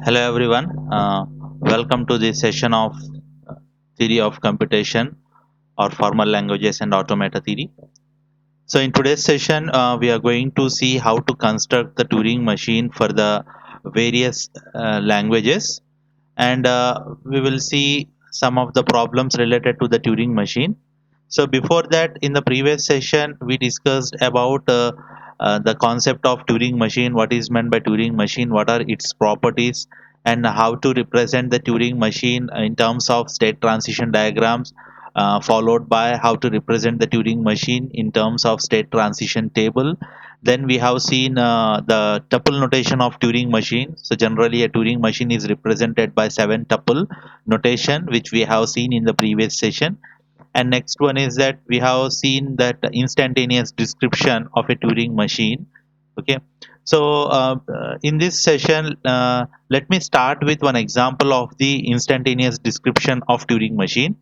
Hello everyone. Welcome to this session of Theory of Computation or Formal Languages and Automata Theory. So in today's session, we are going to see how to construct the Turing machine for the various languages, and we will see some of the problems related to the Turing machine. So before that, in the previous session, we discussed about the concept of Turing machine, what is meant by Turing machine, what are its properties, and how to represent the Turing machine in terms of state transition diagrams, followed by how to represent the Turing machine in terms of state transition table. Then we have seen the tuple notation of Turing machine. So generally, a Turing machine is represented by 7 tuple notation, which we have seen in the previous session. And next one is that we have seen that instantaneous description of a Turing machine. Okay, so in this session, let me start with one example of the instantaneous description of Turing machine.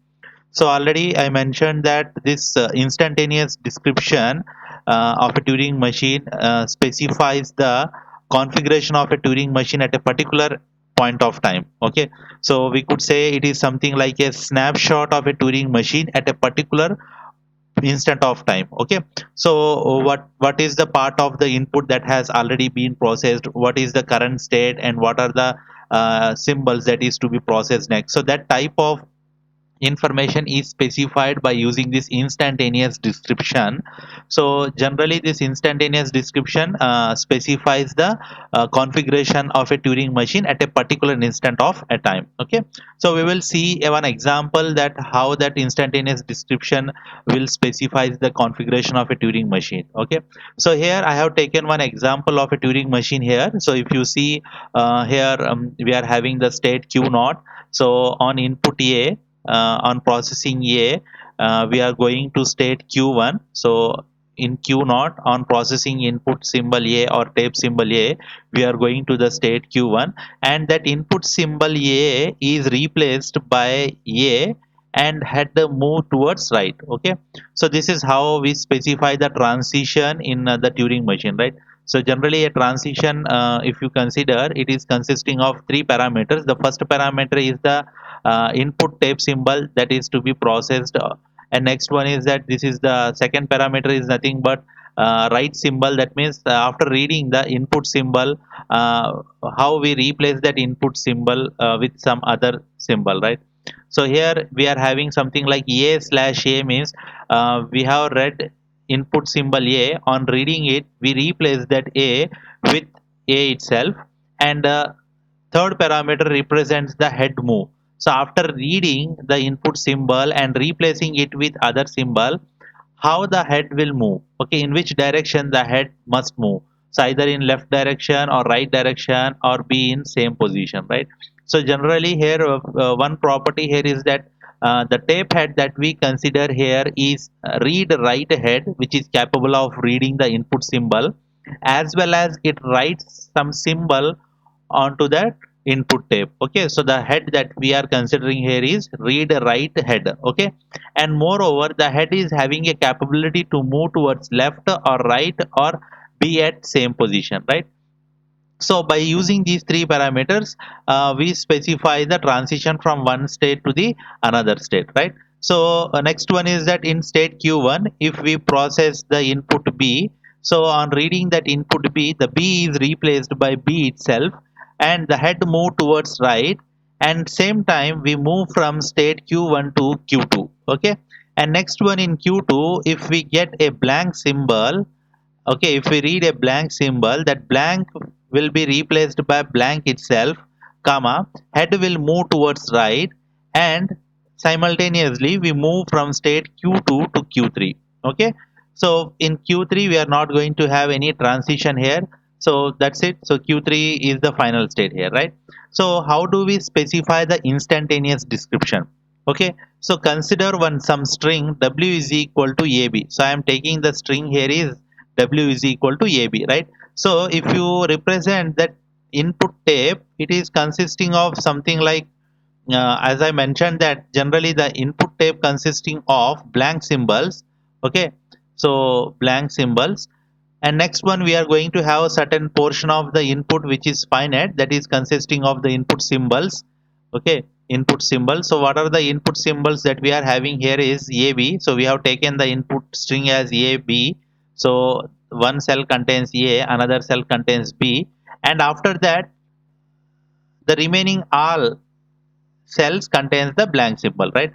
So already I mentioned that this instantaneous description of a Turing machine specifies the configuration of a Turing machine at a particular point of time. Okay, so we could say it is something like a snapshot of a Turing machine at a particular instant of time. Okay, so what is the part of the input that has already been processed, what is the current state, and what are the symbols that is to be processed next. So that type of information is specified by using this instantaneous description. So generally this instantaneous description specifies the configuration of a Turing machine at a particular instant of a time. Okay, so we will see one example that how that instantaneous description will specify the configuration of a Turing machine. Okay, so here I have taken one example of a Turing machine here. So if you see here, we are having the state q naught. So on input a, on processing A, we are going to state Q1. So in Q naught, on processing input symbol A or tape symbol A, we are going to the state Q1, and that input symbol A is replaced by A and had the move towards right. Okay, so this is how we specify the transition in the Turing machine, right? So generally a transition, if you consider, it is consisting of 3 parameters. The first parameter is the input tape symbol that is to be processed, and next one is that this is the second parameter is nothing but write symbol. That means after reading the input symbol, how we replace that input symbol with some other symbol, right? So here we are having something like a slash a means we have read input symbol a. On reading it, we replace that a with a itself, and third parameter represents the head move. So after reading the input symbol and replacing it with other symbol, how the head will move, okay, in which direction the head must move. So either in left direction or right direction or be in same position, right? So generally here, one property here is that the tape head that we consider here is read write head, which is capable of reading the input symbol as well as it writes some symbol onto that input tape. Okay, so the head that we are considering here is read write head. Okay, and moreover the head is having a capability to move towards left or right or be at same position, right? So by using these 3 parameters, we specify the transition from one state to the another state, right? So next one is that in state q1, if we process the input b, so on reading that input b, the b is replaced by b itself, and the head move towards right, and same time we move from state q1 to q2. Okay, and next one in q2, if we get a blank symbol. Okay, if we read a blank symbol, that blank will be replaced by blank itself, comma, head will move towards right, and simultaneously we move from state Q2 to Q3. Okay, so in Q3 we are not going to have any transition here. So that's it. So Q3 is the final state here, right? So how do we specify the instantaneous description? Okay, so consider one some string w is equal to ab. So I am taking the string here is w is equal to ab, right? So if you represent that input tape, it is consisting of something like, as I mentioned, that generally the input tape consisting of blank symbols. Okay, so blank symbols, And next one, we are going to have a certain portion of the input which is finite, that is consisting of the input symbols. Okay, input symbols. So what are the input symbols that we are having here is AB. So we have taken the input string as AB. So one cell contains A, another cell contains B, and after that the remaining all cells contains the blank symbol, right?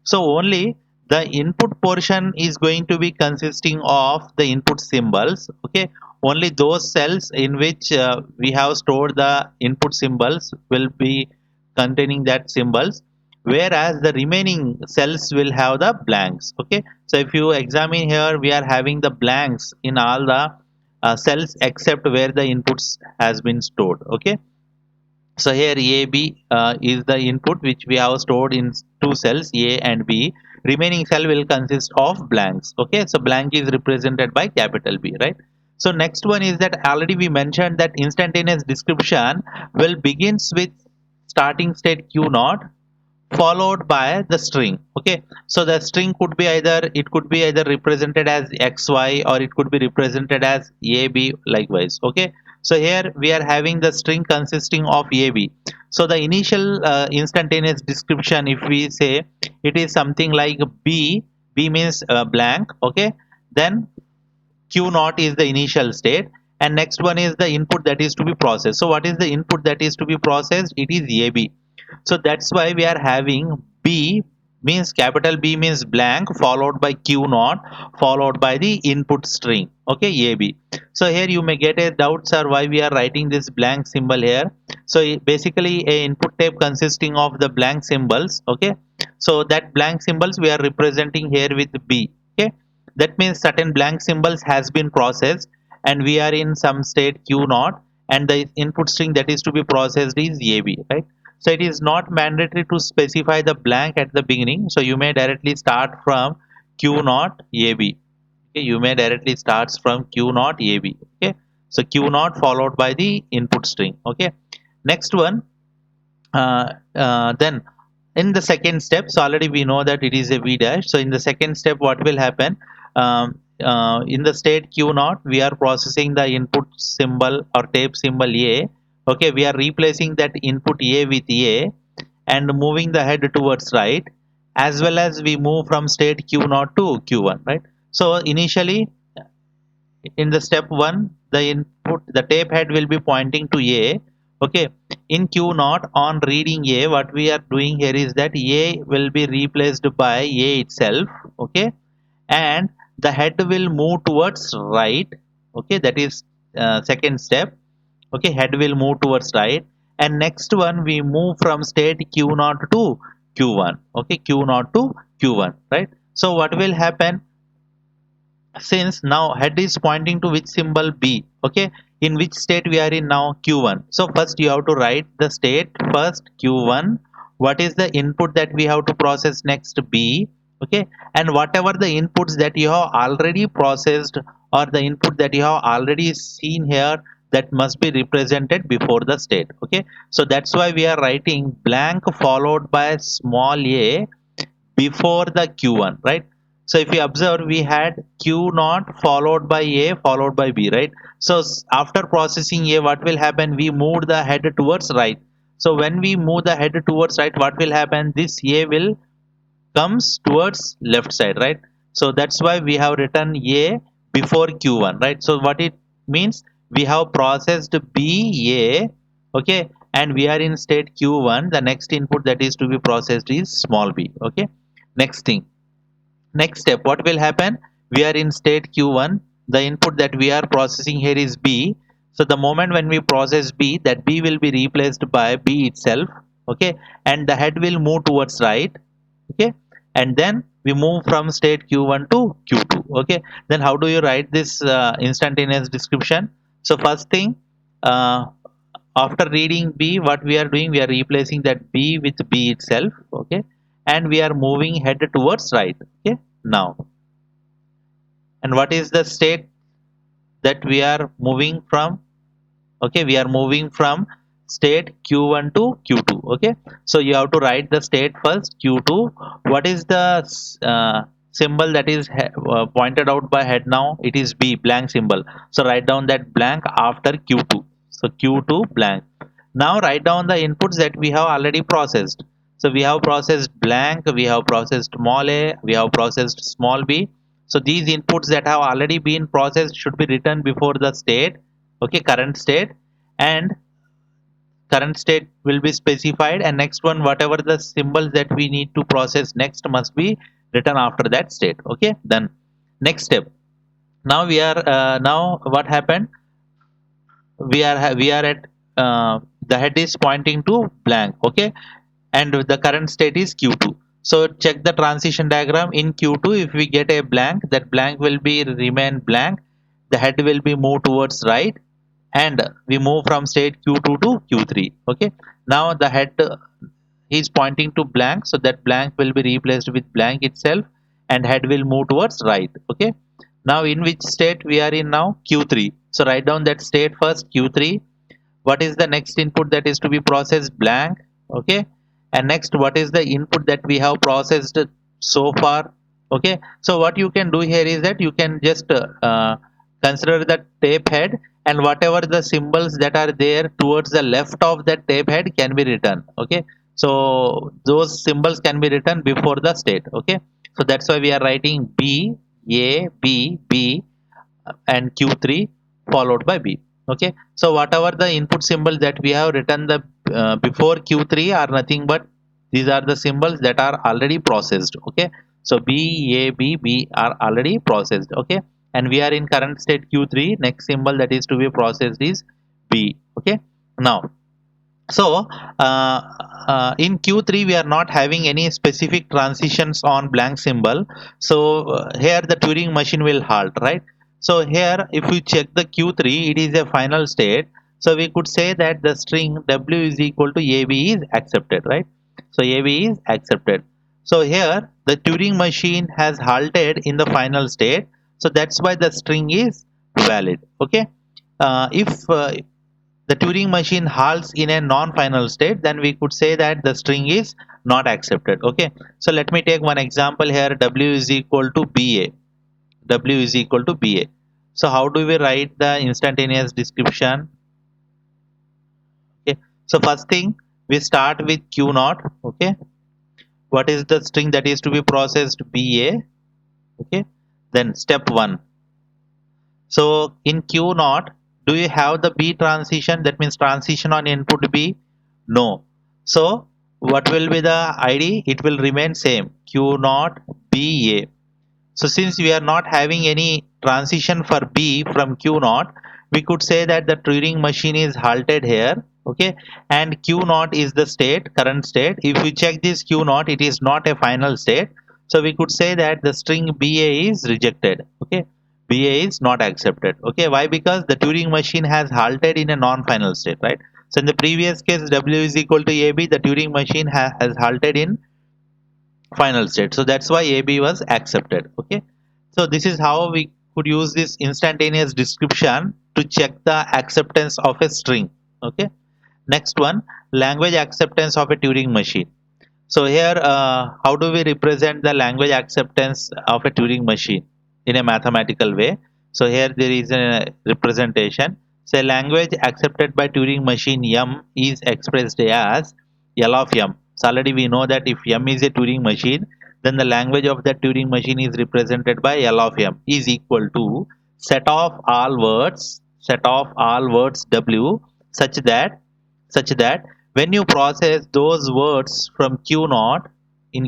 So only the input portion is going to be consisting of the input symbols. Okay, only those cells in which we have stored the input symbols will be containing that symbols, whereas the remaining cells will have the blanks. Okay, so if you examine here, we are having the blanks in all the cells except where the inputs has been stored. Okay, so here AB is the input which we have stored in two cells A and B. Remaining cell will consist of blanks. Okay, so blank is represented by capital B, right? So next one is that already we mentioned that instantaneous description will begins with starting state Q naught followed by the string. Okay, so the string could be either, it could be either represented as xy or it could be represented as ab likewise. Okay, so here we are having the string consisting of ab. So the initial instantaneous description, if we say, it is something like b means blank. Okay, then q naught is the initial state, and next one is the input that is to be processed. So what is the input that is to be processed? It is ab. So that's why we are having b means capital B means blank followed by q naught followed by the input string. Okay, ab. So here you may get a doubt, sir, why we are writing this blank symbol here. So basically a input tape consisting of the blank symbols. Okay, so that blank symbols we are representing here with b. Okay, that means certain blank symbols has been processed and we are in some state q naught, and the input string that is to be processed is ab, right? So it is not mandatory to specify the blank at the beginning, so you may directly start from q naught ab. Okay, you may directly starts from q naught ab. Okay, so q naught followed by the input string. Okay, next one, then in the second step, so already we know that it is a v dash. So in the second step, what will happen, in the state q naught we are processing the input symbol or tape symbol a. Okay, we are replacing that input a with a and moving the head towards right, as well as we move from state q naught to q1, right? So initially in the step 1, the input, the tape head will be pointing to a. Okay, in q naught on reading a, what we are doing here is that a will be replaced by a itself. Okay, and the head will move towards right. Okay, that is second step. Okay, head will move towards right, and next one we move from state q naught to q1. Okay, q naught to q1, right? So what will happen, since now head is pointing to which symbol b. Okay, in which state we are in now, q1. So first you have to write the state first q1, what is the input that we have to process next b. Okay, and whatever the inputs that you have already processed or the input that you have already seen here, that must be represented before the state. Okay, so that's why we are writing blank followed by small a before the q1, right? So if you observe, we had q naught followed by a followed by b, right? So after processing a, what will happen, we moved the head towards right. So when we move the head towards right, what will happen, this a will comes towards left side, right? So that's why we have written a before q1, right? So what it means, we have processed b a. Okay, and we are in state q1, the next input that is to be processed is small b. Okay, next thing, next step, what will happen, we are in state q1, the input that we are processing here is b. So the moment when we process b, that b will be replaced by b itself. Okay, and the head will move towards right. Okay, and then we move from state q1 to q2. Okay, then how do you write this instantaneous description? So first thing, uh, after reading b, what we are doing, we are replacing that b with b itself. Okay, and we are moving head towards right. Okay, now, and what is the state that we are moving from? Okay, we are moving from state q1 to q2. Okay, so you have to write the state first q2. What is the symbol that is pointed out by head now, it is B, blank symbol. So write down that blank after Q2. So Q2 blank. Now write down the inputs that we have already processed. So we have processed blank, we have processed small a, we have processed small b. So these inputs that have already been processed should be written before the state, okay, current state, and current state will be specified, and next one, whatever the symbols that we need to process next must be written after that state. Okay, then next step. Now we are now what happened, we are at the head is pointing to blank, okay, and the current state is Q2. So check the transition diagram in Q2. If we get a blank, that blank will be remain blank, the head will be moved towards right, and we move from state Q2 to Q3. Okay, now the head is pointing to blank, so that blank will be replaced with blank itself, and head will move towards right. Okay, now in which state we are in now? Q3. So write down that state first, Q3. What is the next input that is to be processed? Blank. Okay, and next, what is the input that we have processed so far? Okay, so what you can do here is that you can just consider the tape head, and whatever the symbols that are there towards the left of that tape head can be written. Okay, so those symbols can be written before the state. Okay, so that's why we are writing B, A, B, B, and Q3 followed by B. Okay, so whatever the input symbol that we have written the before Q3 are nothing but these are the symbols that are already processed. Okay, so B, A, B, B are already processed. Okay, and we are in current state Q3. Next symbol that is to be processed is B. Okay, now so in Q3 we are not having any specific transitions on blank symbol. So here the Turing machine will halt, right? So here if we check the Q3, it is a final state. So we could say that the string W is equal to AB is accepted, right? So AB is accepted. So here the Turing machine has halted in the final state. So that's why the string is valid. Okay. If the Turing machine halts in a non-final state, then we could say that the string is not accepted. Okay, so let me take one example here. W is equal to BA. W is equal to BA. So how do we write the instantaneous description? Okay, so first thing we start with Q naught. Okay, what is the string that is to be processed? BA. Okay, then step one. So in Q naught, do you have the B transition? That means transition on input B? No. So what will be the ID? It will remain same, Q naught BA. So since we are not having any transition for B from Q naught, we could say that the Turing machine is halted here. Okay, and Q naught is the state, current state. If we check this Q naught, it is not a final state. So we could say that the string BA is rejected. Okay, BA is not accepted. Okay, why? Because the Turing machine has halted in a non-final state, right? So in the previous case, W is equal to AB, the Turing machine has halted in final state. So that's why AB was accepted. Okay, so this is how we could use this instantaneous description to check the acceptance of a string. Okay, next one, language acceptance of a Turing machine. So here how do we represent the language acceptance of a Turing machine in a mathematical way? So here there is a representation. Say language accepted by Turing machine M is expressed as L of M. So already we know that if M is a Turing machine, then the language of that Turing machine is represented by L of M is equal to set of all words W such that when you process those words from Q naught in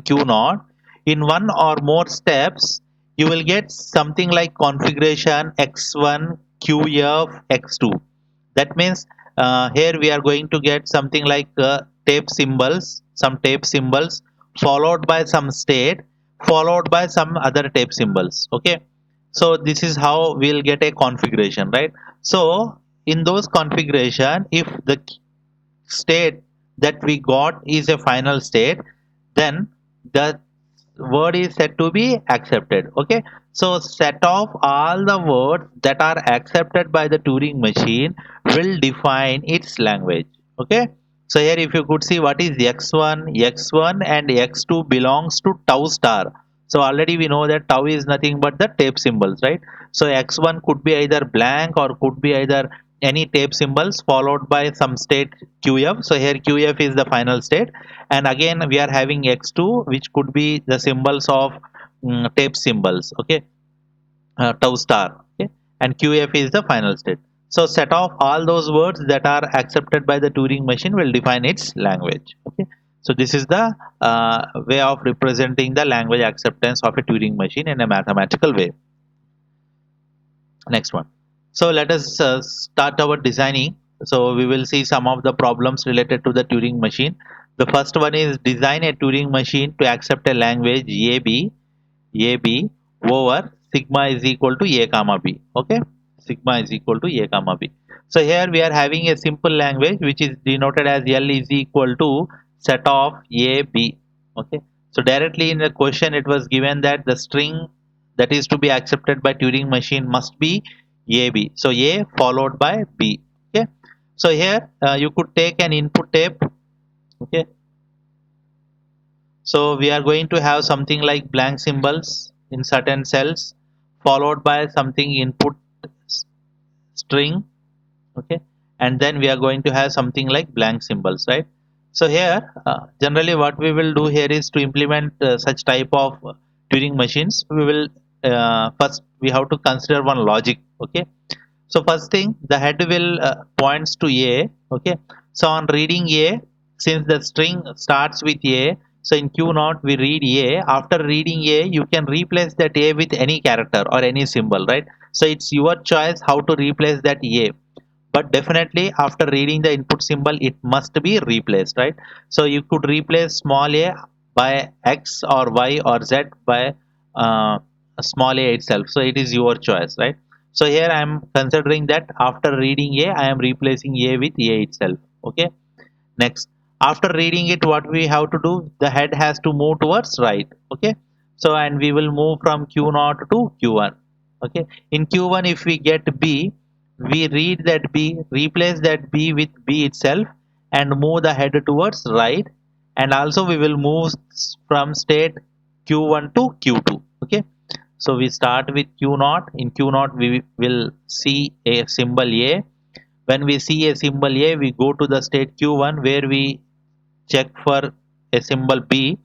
one or more steps, you will get something like configuration X1 QF X2. That means here we are going to get something like some tape symbols followed by some state followed by some other tape symbols. Okay, so this is how we'll get a configuration, right? So in those configuration, if the state that we got is a final state, then the word is said to be accepted. Okay, so set of all the words that are accepted by the Turing machine will define its language. Okay, so here if you could see what is x1 and x2 belongs to tau star. So already we know that tau is nothing but the tape symbols, right? So x1 could be either blank or could be either any tape symbols followed by some state qf. So here qf is the final state, and again we are having x2, which could be the symbols of tape symbols, okay, tau star, okay, and qf is the final state. So set of all those words that are accepted by the Turing machine will define its language, okay. So this is the way of representing the language acceptance of a Turing machine in a mathematical way. Next one. So let us start our designing. So we will see some of the problems related to the Turing machine. The first one is design a Turing machine to accept a language AB over sigma is equal to A comma B. Okay, sigma is equal to A comma B. So here we are having a simple language which is denoted as L is equal to set of A B. Okay, so directly in the question it was given that the string that is to be accepted by Turing machine must be AB. So A followed by B. Okay, so here you could take an input tape. Okay, so we are going to have something like blank symbols in certain cells followed by something input string, okay, and then we are going to have something like blank symbols, right? So here generally what we will do here is to implement such type of Turing machines. We will first we have to consider one logic, okay. So first thing, the head will points to A. Okay. So on reading A, since the string starts with A, so in Q naught we read A. After reading A, you can replace that A with any character or any symbol, right? So it's your choice how to replace that A. But definitely after reading the input symbol, it must be replaced, right? So you could replace small a by X or Y or Z by uh, small a itself. So it is your choice, right? So here I am considering that after reading A, I am replacing A with A itself. Okay. Next, after reading it, what we have to do? The head has to move towards right. Okay. So and we will move from Q naught to Q1. Okay. In Q1, if we get B, we read that B, replace that B with B itself, and move the head towards right. And also we will move from state Q1 to Q2. Okay. So we start with Q naught. In Q naught, we will see a symbol A. When we see a symbol A, we go to the state Q1 where we check for a symbol B.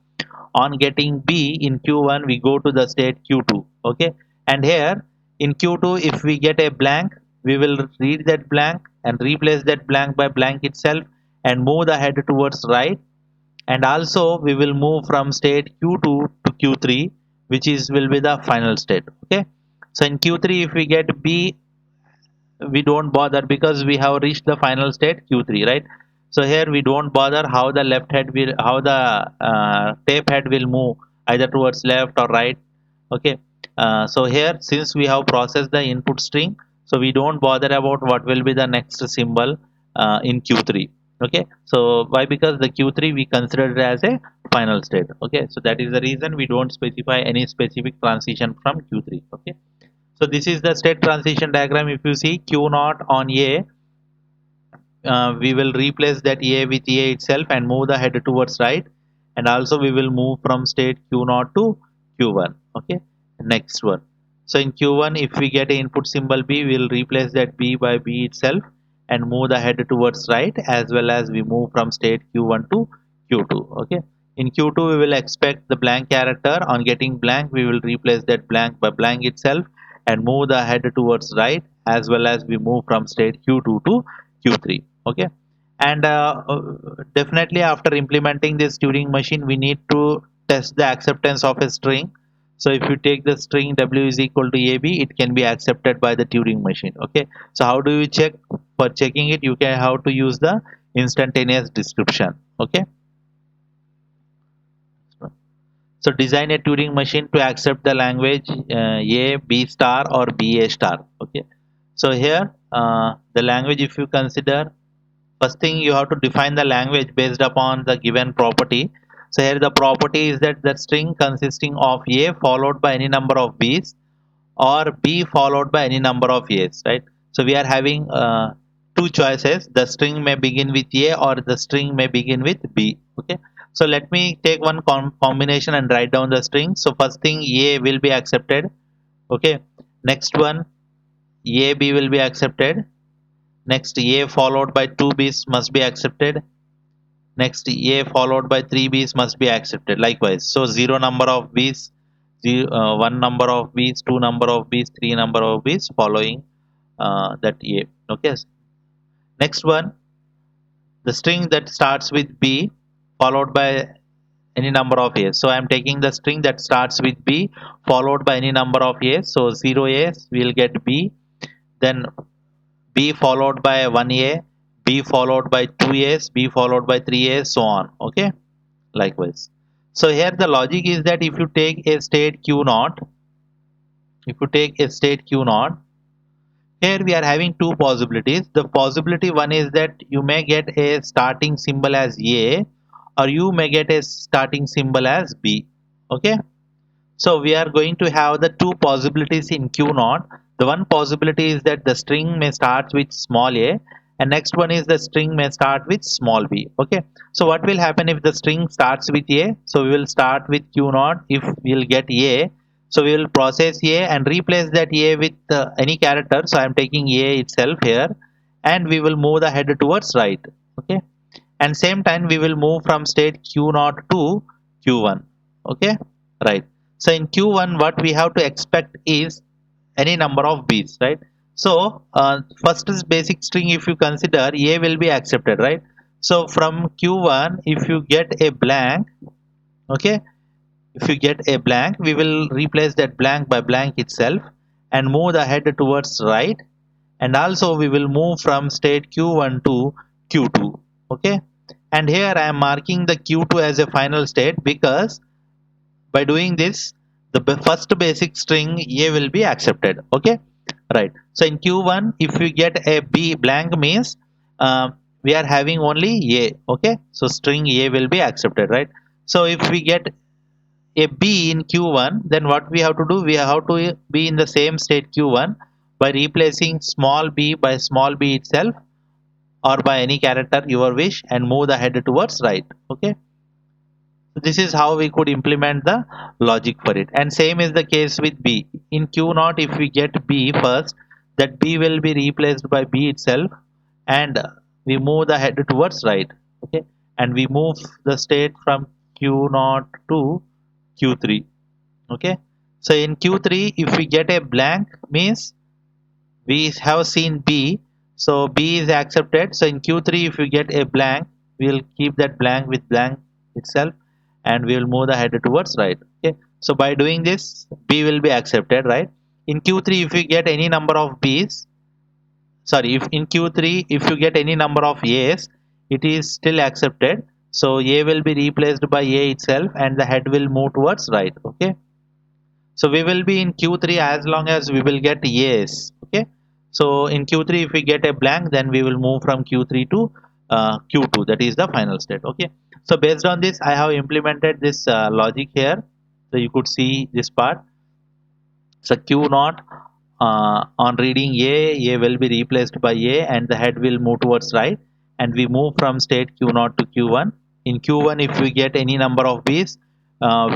On getting B in Q1, we go to the state Q2. Okay, and here in Q2, if we get a blank, we will read that blank and replace that blank by blank itself and move the head towards right. And also we will move from state Q2 to Q3, which is will be the final state. Okay, so in Q3, if we get B, we don't bother because we have reached the final state Q3, right? So here we don't bother how the left head will, how the tape head will move either towards left or right. Okay, so here since we have processed the input string, so we don't bother about what will be the next symbol in Q3. Okay, so why? Because the Q3 we consider it as a final state. Okay, so that is the reason we don't specify any specific transition from Q3. Okay, so this is the state transition diagram. If you see Q naught on A, we will replace that A with A itself and move the head towards right. And also we will move from state Q naught to Q1. Okay, next one. So in Q1, if we get an input symbol B, we will replace that B by B itself and move the head towards right, as well as we move from state Q1 to Q2. Okay. In Q2, we will expect the blank character. On getting blank, we will replace that blank by blank itself and move the head towards right, as well as we move from state Q2 to Q3. Okay, and definitely after implementing this Turing machine, we need to test the acceptance of a string. So if you take the string W is equal to AB, it can be accepted by the Turing machine. Okay, so how do you check? For checking it, you can have to use the instantaneous description. Okay, so design a Turing machine to accept the language A, B star or BA star. Okay, so here the language, if you consider, first thing you have to define the language based upon the given property. So here the property is that the string consisting of A followed by any number of B's or B followed by any number of A's, right? So we are having two choices. The string may begin with A or the string may begin with B. Okay. So let me take one combination and write down the string. So first thing A will be accepted. Okay. Next one A B will be accepted. Next A followed by 2 B's must be accepted. Next A followed by 3 B's must be accepted. Likewise. So 0 number of B's, 1 number of B's, 2 number of B's, 3 number of B's following that A. Okay. Next one, the string that starts with B followed by any number of A's. So I am taking the string that starts with B followed by any number of A's. So 0 A's we will get B, then B followed by 1 A, B followed by 2 A's, B followed by 3 A's, so on. Okay, likewise. So here the logic is that if you take a state Q naught, if you take a state Q naught, here we are having two possibilities. The possibility one is that you may get a starting symbol as A or you may get a starting symbol as B. Okay. So we are going to have the two possibilities in Q naught. The one possibility is that the string may start with small a and next one is the string may start with small b. Okay. So what will happen if the string starts with a? So we will start with Q naught if we will get a. So we will process a and replace that a with any character. So I am taking a itself here and we will move the head towards right. Okay. And same time we will move from state Q naught to Q1. Okay. Right. So in Q1 what we have to expect is any number of B's, right? So first is basic string. If you consider A will be accepted, right? So from Q1 if you get a blank, okay, if you get a blank we will replace that blank by blank itself and move the head towards right, and also we will move from state Q1 to Q2. Okay, and here I am marking the Q2 as a final state because by doing this the first basic string A will be accepted. Okay, right. So in Q1 if we get a B blank means we are having only A. Okay, so string A will be accepted, right? So if we get a B in Q1, then what we have to do, we have to be in the same state Q1 by replacing small b by small b itself or by any character your wish and move the head towards right. Okay, so this is how we could implement the logic for it. And same is the case with B. In Q naught, if we get B first, that B will be replaced by B itself and we move the head towards right. Okay, and we move the state from Q naught to Q3. Okay, so in Q3 if we get a blank means we have seen B, so B is accepted. So in Q3 if we get a blank we will keep that blank with blank itself and we will move the head towards right. Okay, so by doing this B will be accepted, right? In Q3 if we get any number of B's, sorry, if in Q3 if you get any number of A's it is still accepted, so A will be replaced by A itself and the head will move towards right. Okay, so we will be in Q3 as long as we will get A's. Okay, so in Q3 if we get a blank then we will move from Q3 to Q2, that is the final state. Okay, so based on this I have implemented this logic here, so you could see this part. So Q naught on reading A will be replaced by A and the head will move towards right and we move from state Q naught to Q1. In Q1 if we get any number of B's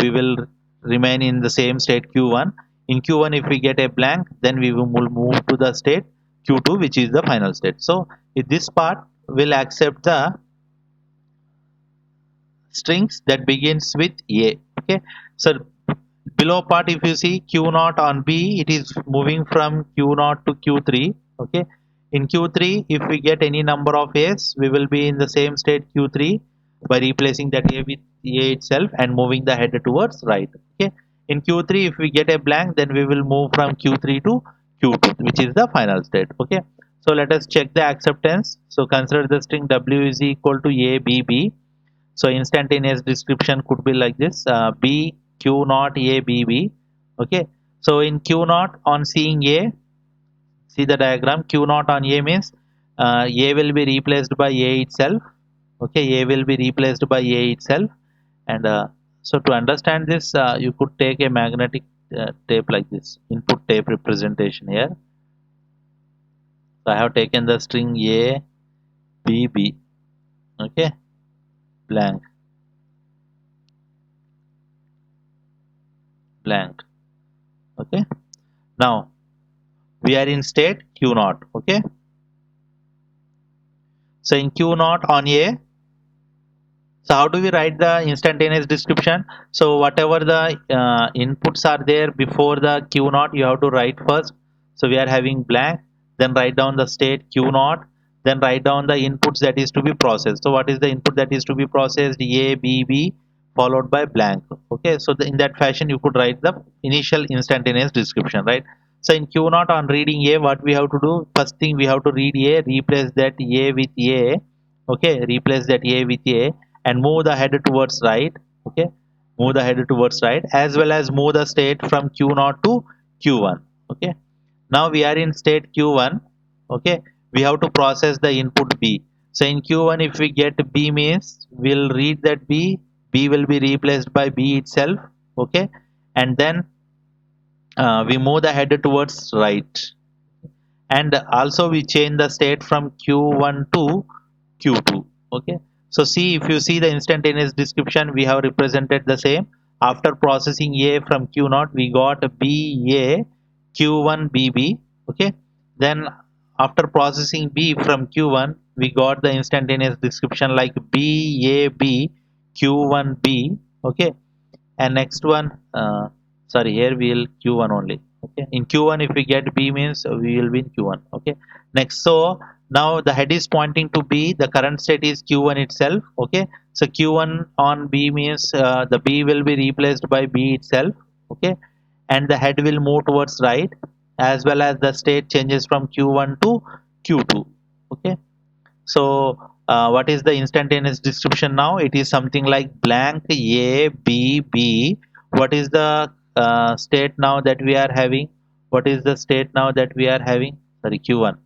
we will remain in the same state Q1. In Q1 if we get a blank then we will move to the state Q2 which is the final state. So if this part will accept the strings that begins with A. Okay, so below part if you see Q naught on B it is moving from Q naught to Q3. Okay, in Q3 if we get any number of A's we will be in the same state Q3 by replacing that A with A itself and moving the head towards right. Okay, in Q3 if we get a blank then we will move from Q3 to Q2 which is the final state. Okay, so let us check the acceptance. So consider the string W is equal to A B B. So instantaneous description could be like this: B Q naught A B B. Okay. So in Q naught on seeing A, see the diagram. Q naught on A means A will be replaced by A itself. Okay, A will be replaced by A itself. And so to understand this, you could take a magnetic tape like this, input tape representation here. So I have taken the string A B B. Okay, blank. blank. Okay, now we are in state q naught. Okay, so in q naught on a, so how do we write the instantaneous description? So whatever the inputs are there before the q naught, you have to write first. So we are having blank, then write down the state q naught, then write down the inputs that is to be processed. So what is the input that is to be processed? A, B, B, followed by blank. Okay, so in that fashion you could write the initial instantaneous description, right? So in q naught on reading A, what we have to do? First thing we have to read A, replace that A with A. Okay, replace that A with A and move the header towards right. Okay, move the header towards right, as well as move the state from q0 to q1. Okay, now we are in state q1. Okay, we have to process the input B. So in q1 if we get B means we'll read that B will be replaced by B itself. Okay, and then we move the header towards right, and also we change the state from q1 to q2. Okay, so see, if you see the instantaneous description, we have represented the same. After processing A from q0, we got BA q1 BB. Okay, then after processing B from q1, we got the instantaneous description like BAB q1 B. Okay, and next one, sorry, here we will q1 only. Okay, in q1 if we get B means we will be in q1. Okay, next, so now the head is pointing to B, the current state is q1 itself. Okay, so q1 on B means the B will be replaced by B itself. Okay, and the head will move towards right, as well as the state changes from q1 to q2. Okay, so what is the instantaneous description now? It is something like blank A B B. What is the state now that we are having? What is the state now that we are having? Sorry, Q1.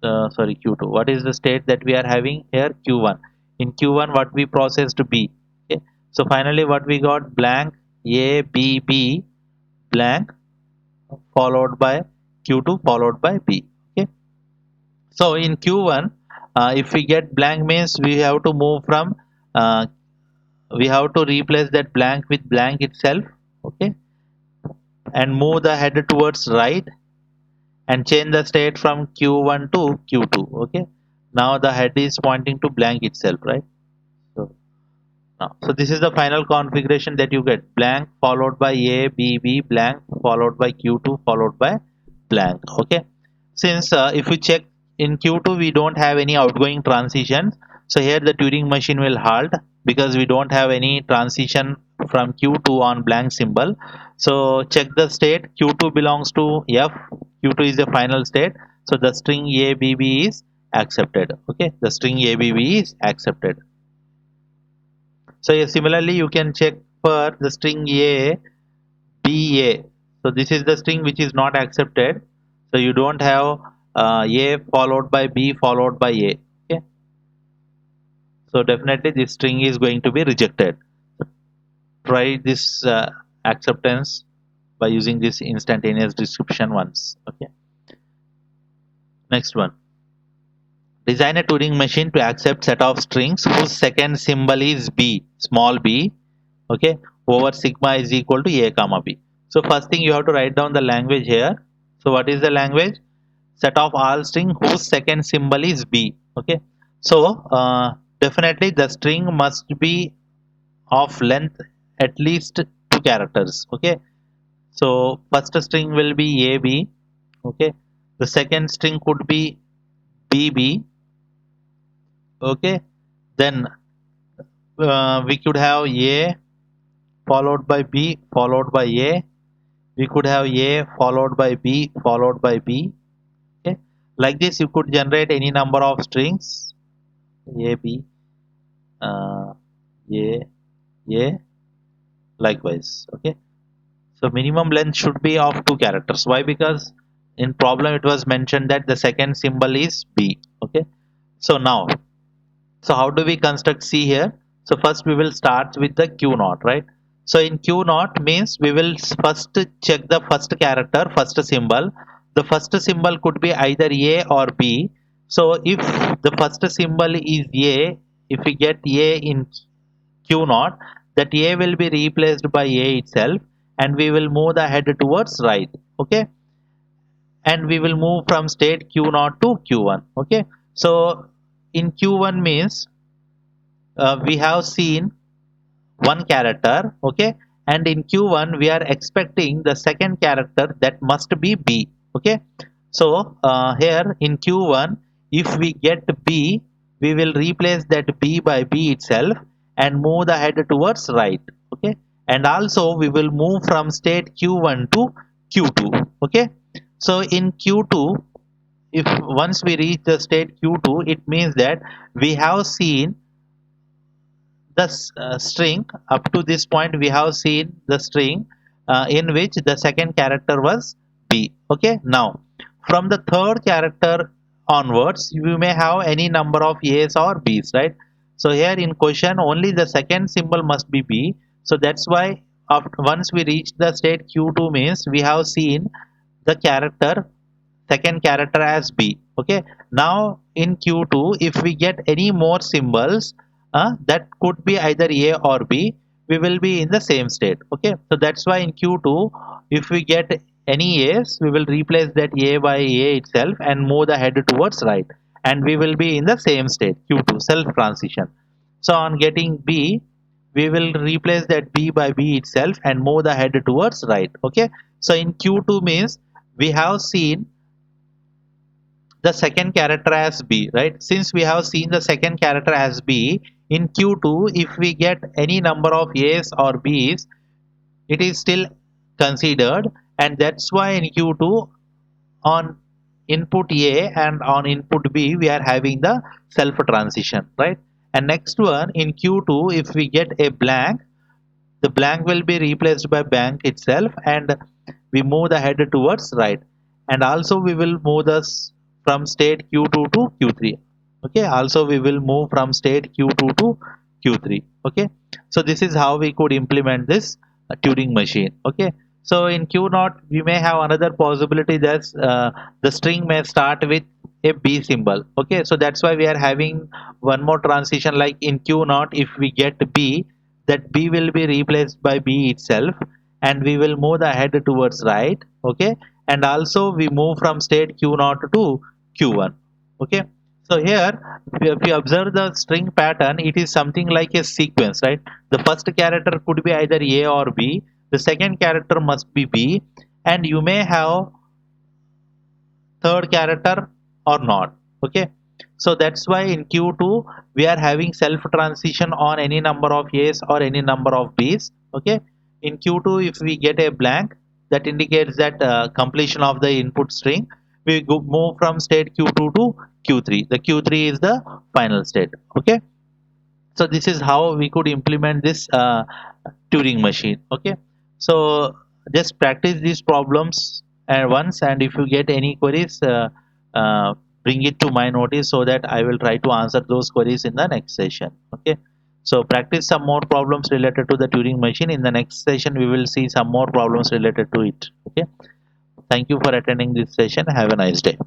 Sorry, Q2. What is the state that we are having here? Q1. In Q1, what we processed B. Okay. So finally, what we got? Blank A B B blank followed by Q2 followed by B. Okay. So in Q1, if we get blank means we have to move from, uh, we have to replace that blank with blank itself. Okay, and move the header towards right and change the state from Q1 to Q2. Okay, now the head is pointing to blank itself, right? So now, so this is the final configuration that you get: blank followed by A B B blank followed by Q2 followed by blank. Okay, since if you check in q2 we don't have any outgoing transitions, so here the Turing machine will halt because we don't have any transition from q2 on blank symbol. So check the state, q2 belongs to F, q2 is the final state, so the string ABB is accepted. Okay, the string ABB is accepted. So yeah, similarly you can check for the string A BA. So this is the string which is not accepted. So you don't have A followed by B followed by A. Okay. So definitely this string is going to be rejected. Try this acceptance by using this instantaneous description once. Okay. Next one. Design a Turing machine to accept set of strings whose second symbol is B, small b, okay, over sigma is equal to A comma B. So first thing you have to write down the language here. So what is the language? Set of all string whose second symbol is B. Okay. So definitely the string must be of length at least 2 characters. Okay. So first string will be AB. Okay. The second string could be BB. Okay, then we could have A followed by B followed by A. We could have A followed by B followed by B. Okay, like this you could generate any number of strings A B, uh, A A, likewise. Okay, so minimum length should be of 2 characters. Why? Because in problem it was mentioned that the second symbol is B. Okay, so now, so how do we construct C here? So first we will start with the Q naught, right? So in Q naught means we will first check the first character, first symbol. The first symbol could be either A or B. So if the first symbol is A, if we get A in Q naught, that A will be replaced by A itself, and we will move the head towards right. Okay, and we will move from state Q0 to Q1. Okay, so in Q1 means we have seen one character. Okay, and in Q1 we are expecting the second character, that must be B. Okay, so here in Q1, if we get B, we will replace that B by B itself and move the head towards right. Okay, and also we will move from state Q1 to Q2. Okay, so in Q2, if once we reach the state Q2, it means that we have seen the string. Up to this point we have seen the string in which the second character was B. Okay, now from the third character onwards you may have any number of A's or B's, right? So here in question only the second symbol must be B. So that's why once we reach the state Q2 means we have seen the character, second character as B. Okay, now in Q2 if we get any more symbols that could be either A or B, we will be in the same state. Okay, so that's why in Q2 if we get any A's, we will replace that A by A itself and move the head towards right, and we will be in the same state Q2 self transition. So on getting B, we will replace that B by B itself and move the head towards right. Okay, so in Q2 means we have seen the second character as B, right? Since we have seen the second character as B, in Q2, if we get any number of A's or B's, it is still considered, and that's why in Q2 on input A and on input B, we are having the self transition, right? And next one in Q2, if we get a blank, the blank will be replaced by blank itself, and we move the head towards right, and also we will move this from state Q2 to Q3. Okay, also we will move from state Q2 to Q3. Okay, so this is how we could implement this Turing machine. Okay, so in Q0 we may have another possibility that the string may start with a B symbol. Okay, so that's why we are having one more transition, like in Q0 if we get B, that B will be replaced by B itself, and we will move the head towards right. Okay, and also we move from state Q0 to Q1. Okay, so here if you observe the string pattern, it is something like a sequence, right? The first character could be either A or B, the second character must be B, and you may have third character or not. Okay, so that's why in Q2 we are having self transition on any number of A's or any number of B's. Okay, in Q2 if we get a blank, that indicates that completion of the input string, we move from state Q2 to Q3. The Q3 is the final state. Okay, so this is how we could implement this Turing machine. Okay, so just practice these problems once, and if you get any queries, bring it to my notice so that I will try to answer those queries in the next session. Okay, so practice some more problems related to the Turing machine. In the next session we will see some more problems related to it. Okay, thank you for attending this session. Have a nice day.